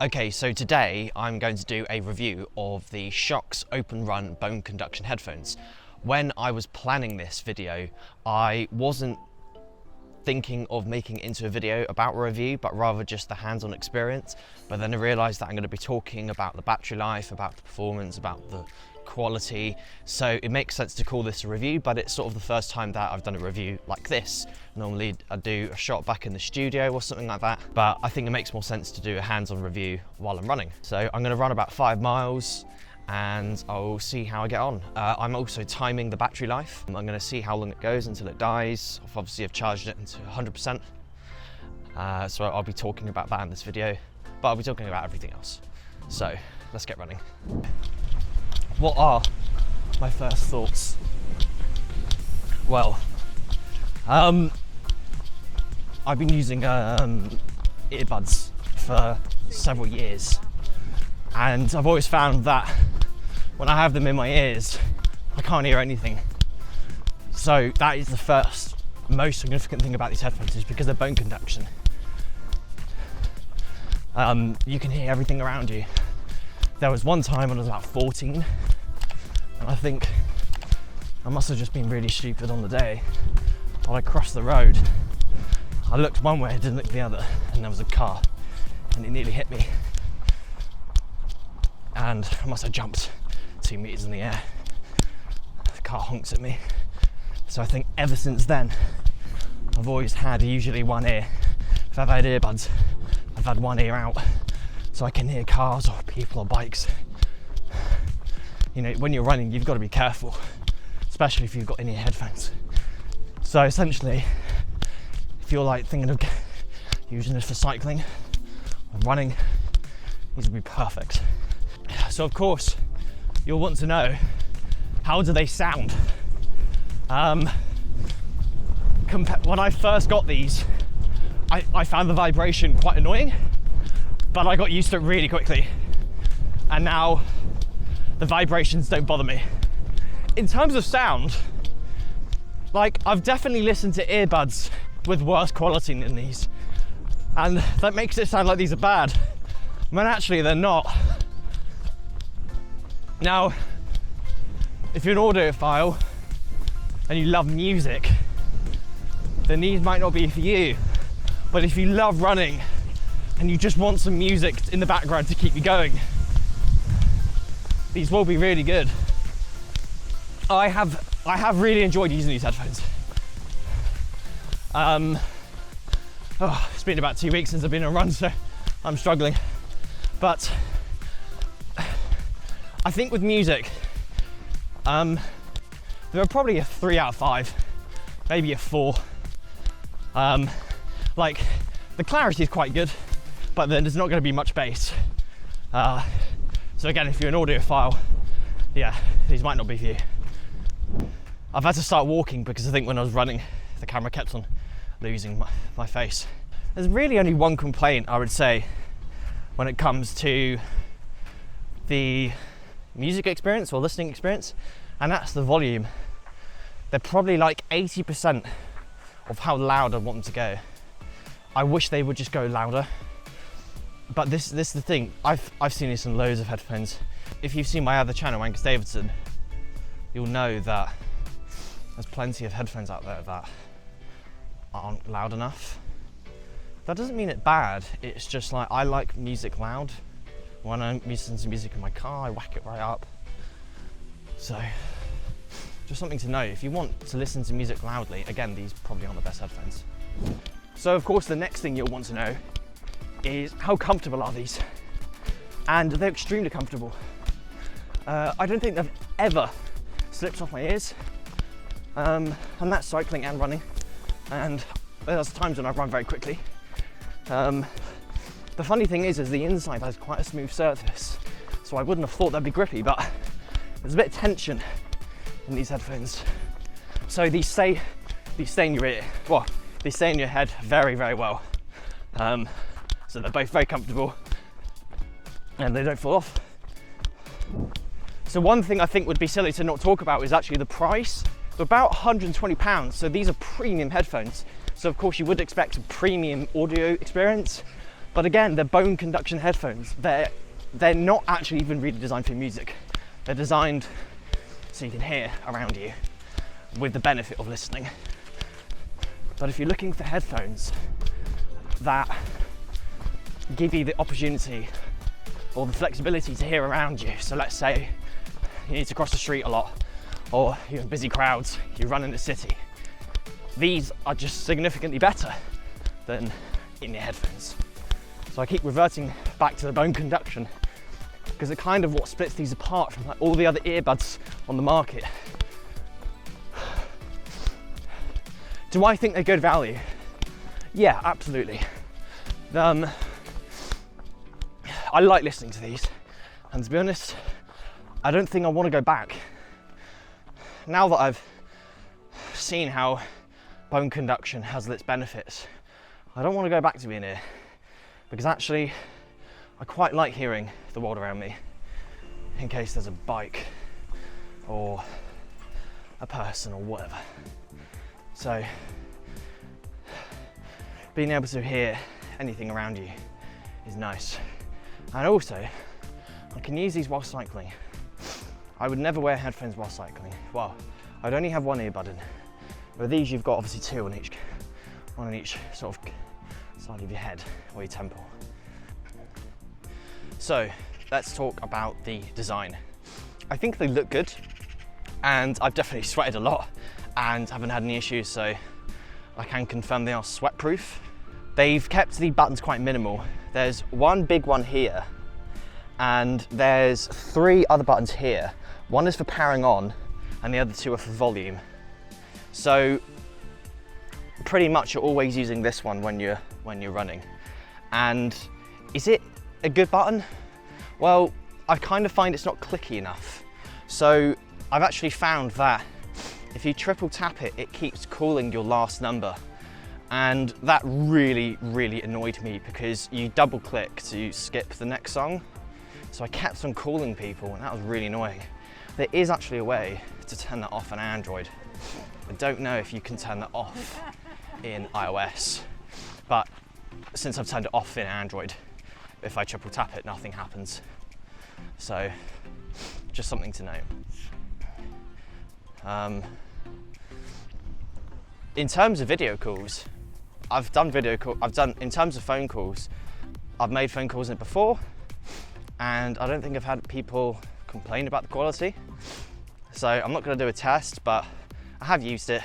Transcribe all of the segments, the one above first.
Okay, so today I'm going to do a review of the Shokz OpenRun bone conduction headphones. When I was planning this video, I wasn't thinking of making it into a video about a review, but rather just the hands-on experience. But then I realized that I'm going to be talking about the battery life, about the performance, about the quality. So it makes sense to call this a review, but it's sort of the first time that I've done a review like this. Normally I do a shot back in the studio or something like that, but I think it makes more sense to do a hands-on review while I'm running. So I'm going to run about 5 miles and I'll see how I get on. I'm also timing the battery life. I'm going to see how long it goes until it dies. Obviously I've charged it into 100%. So I'll be talking about that in this video, but I'll be talking about everything else. So let's get running. What are my first thoughts? Well, I've been using earbuds for several years, and I've always found that when I have them in my ears, I can't hear anything. So that is the first most significant thing about these headphones, is because they're bone conduction. You can hear everything around you. There was one time when I was about 14, and I think I must have just been really stupid on the day. While I crossed the road, I looked one way, didn't look the other, and there was a car, and it nearly hit me. And I must have jumped 2 meters in the air. The car honks at me. So I think ever since then, I've always had usually one ear. If I've had earbuds, I've had one ear out, so I can hear cars or people or bikes. You know, when you're running, you've got to be careful, especially if you've got in-ear headphones. So essentially, if you're like thinking of using this for cycling or running, these would be perfect. So of course, you'll want to know, how do they sound? When I first got these, I found the vibration quite annoying, but I got used to it really quickly. And now the vibrations don't bother me. In terms of sound, like, I've definitely listened to earbuds with worse quality than these, and that makes it sound like these are bad, when actually they're not. Now, if you're an audiophile and you love music, then these might not be for you. But if you love running and you just want some music in the background to keep you going, these will be really good. I have really enjoyed using these headphones. It's been about 2 weeks since I've been on a run, so I'm struggling. But I think with music, there are probably a 3 out of 5, maybe a 4. Like, the clarity is quite good, but then there's not going to be much bass. So again, if you're an audiophile, yeah, these might not be for you. I've had to start walking because I think when I was running, the camera kept on losing my face. There's really only one complaint, I would say, when it comes to the music experience or listening experience, and that's the volume. They're probably like 80% of how loud I want them to go. I wish they would just go louder, but this is the thing. I've seen this in loads of headphones. If you've seen my other channel, Angus Davidson, you'll know that there's plenty of headphones out there that aren't loud enough. That doesn't mean it's bad, it's just like, I like music loud. When I'm listening to music in my car, I whack it right up. So, just something to know. If you want to listen to music loudly, again, these probably aren't the best headphones. So of course, the next thing you'll want to know is, how comfortable are these? And they're extremely comfortable. I don't think they've ever slipped off my ears. And that's cycling and running. And there's times when I run very quickly. The funny thing is the inside has quite a smooth surface, so I wouldn't have thought they'd be grippy, but there's a bit of tension in these headphones. So these stay in your ear. Well, they stay in your head very, very well. So they're both very comfortable and they don't fall off. So one thing I think would be silly to not talk about is actually the price. They're about £120, so these are premium headphones. So of course you would expect a premium audio experience, But again, they're bone conduction headphones. They're not actually even really designed for music. They're designed so you can hear around you with the benefit of listening. But if you're looking for headphones that give you the opportunity or the flexibility to hear around you, so let's say you need to cross the street a lot, or you're in busy crowds, you run in the city, these are just significantly better than in-ear headphones. So I keep reverting back to the bone conduction because it's kind of what splits these apart from like all the other earbuds on the market. Do I think they're good value? Yeah, absolutely. I like listening to these, and to be honest, I don't think I want to go back. Now that I've seen how bone conduction has its benefits, I don't want to go back to being here, because actually I quite like hearing the world around me in case there's a bike or a person or whatever. So being able to hear anything around you is nice. And also, I can use these while cycling. I would never wear headphones while cycling. Well, I'd only have one earbud in. With these, you've got obviously two on each, one on each sort of side of your head or your temple. So let's talk about the design. I think they look good, and I've definitely sweated a lot and haven't had any issues, so I can confirm they are sweat proof. They've kept the buttons quite minimal. There's one big one here, and there's 3 other buttons here. One is for powering on, and the other 2 are for volume. So pretty much you're always using this one when you're running. And is it a good button? Well, I kind of find it's not clicky enough. So I've actually found that if you triple tap it, it keeps calling your last number. And that really, really annoyed me because you double click to skip the next song. So I kept on calling people, and that was really annoying. There is actually a way to turn that off on Android. I don't know if you can turn that off in iOS, but since I've turned it off in Android, if I triple tap it, nothing happens. So just something to note. In terms of video calls, in terms of phone calls, I've made phone calls in it before, and I don't think I've had people complain about the quality. So I'm not going to do a test, but I have used it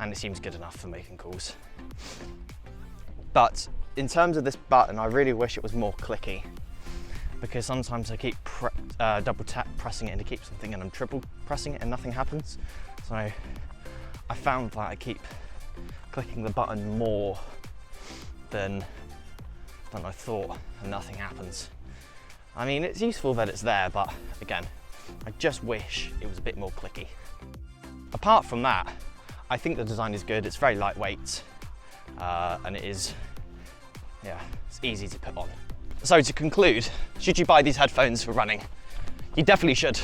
and it seems good enough for making calls. But in terms of this button, I really wish it was more clicky, because sometimes I keep double tap pressing it and it keeps something, and I'm triple pressing it and nothing happens. So I found that I keep clicking the button more than I thought, and nothing happens. I mean, it's useful that it's there, but again, I just wish it was a bit more clicky. Apart from that, I think the design is good. It's very lightweight, and it is, yeah, it's easy to put on. So to conclude, should you buy these headphones for running? You definitely should,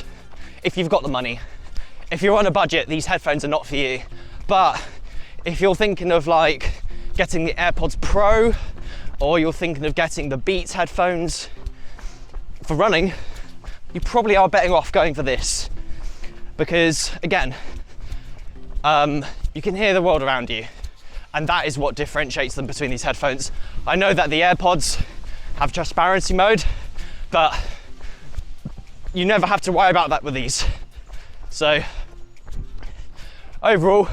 if you've got the money. If you're on a budget, these headphones are not for you. But if you're thinking of like getting the AirPods Pro, or you're thinking of getting the Beats headphones for running, you probably are better off going for this. Because again, you can hear the world around you, and that is what differentiates them between these headphones. I know that the AirPods have transparency mode, but you never have to worry about that with these. So overall,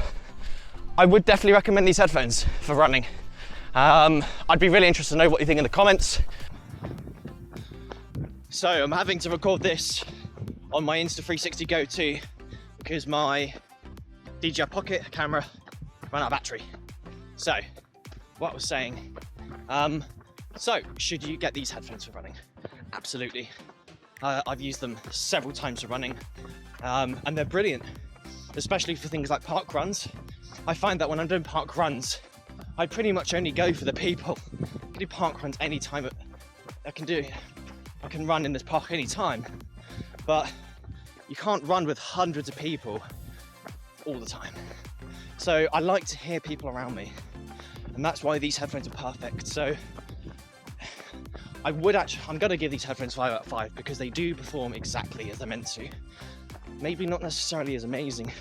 I would definitely recommend these headphones for running. I'd be really interested to know what you think in the comments. So I'm having to record this on my Insta360 Go 2 because my DJI Pocket camera ran out of battery. So what I was saying, so should you get these headphones for running? Absolutely. I've used them several times for running, and they're brilliant, especially for things like park runs. I find that when I'm doing park runs, I pretty much only go for the people. I can do park runs anytime. I can run in this park anytime, but you can't run with hundreds of people all the time. So I like to hear people around me, and that's why these headphones are perfect. So I'm gonna give these headphones 5 out of 5 because they do perform exactly as they're meant to. Maybe not necessarily as amazing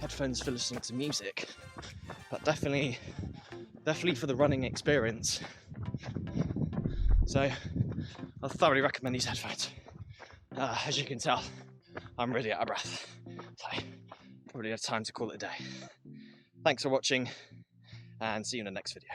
headphones for listening to music, but definitely for the running experience. So I thoroughly recommend these headphones. As you can tell, I'm really out of breath, so probably have time to call it a day. Thanks for watching, and see you in the next video.